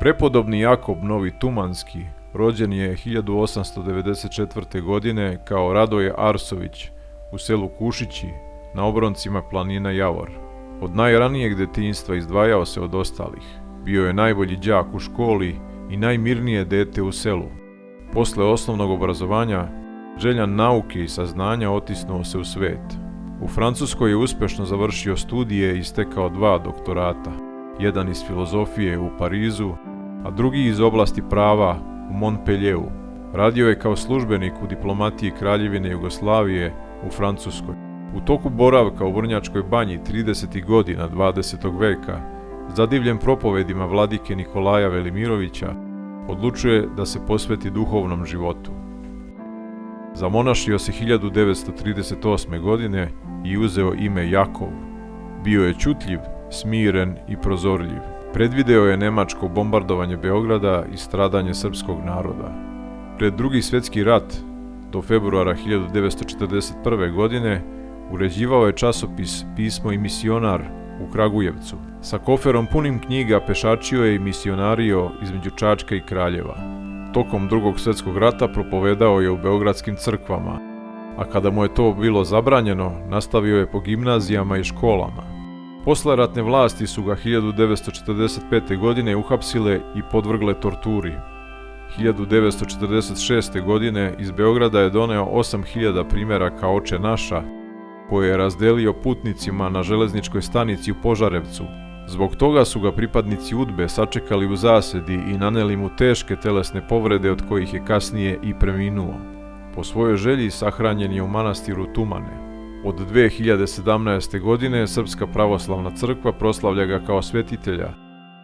Prepodobni Jakob Novi Tumanski rođen je 1894. godine kao Radoje Arsović u selu Kušići na obroncima planina Javor. Od najranijeg detinjstva izdvajao se od ostalih. Bio je najbolji đak u školi i najmirnije dete u selu. Posle osnovnog obrazovanja, željan nauke i saznanja otisnuo se u svet. U Francuskoj je uspešno završio studije i stekao 2 doktorata, jedan iz filozofije u Parizu, a drugi iz oblasti prava u Montpellieru. Radio je kao službenik u diplomatiji Kraljevine Jugoslavije u Francuskoj. U toku boravka u Vrnjačkoj banji 30. godina 20. veka, zadivljen propovedima vladike Nikolaja Velimirovića, odlučuje da se posveti duhovnom životu. Zamonašio se 1938. godine i uzeo ime Jakov. Bio je ćutljiv, smiren i prozorljiv. Predvideo je nemačko bombardovanje Beograda i stradanje srpskog naroda. Pred Drugi svjetski rat, do februara 1941. godine, uređivao je časopis Pismo i misionar u Kragujevcu. Sa koferom punim knjiga pešačio je i misionario između Čačka i Kraljeva. Tokom Drugog svjetskog rata propovedao je u beogradskim crkvama, a kada mu je to bilo zabranjeno, nastavio je po gimnazijama i školama. Posleratne vlasti su ga 1945. godine uhapsile i podvrgle torturi. 1946. godine iz Beograda je doneo 8000 primjeraka Oče naša, koje je razdelio putnicima na železničkoj stanici u Požarevcu. Zbog toga su ga pripadnici UDBE sačekali u zasedi i naneli mu teške telesne povrede od kojih je kasnije i preminuo. Po svojoj želji sahranjen je u manastiru Tumane. Od 2017. godine Srpska pravoslavna crkva proslavlja ga kao svetitelja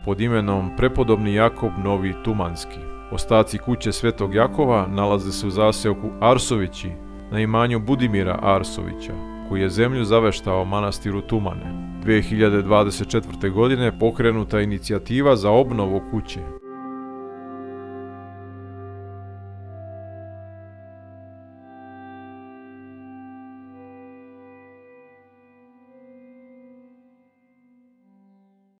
pod imenom Prepodobni Jakob Novi Tumanski. Ostaci kuće Svetog Jakova nalaze se u zaseoku Arsovići na imanju Budimira Arsovića, koji je zemlju zaveštao manastiru Tumane. 2024. godine pokrenuta inicijativa za obnovu kuće.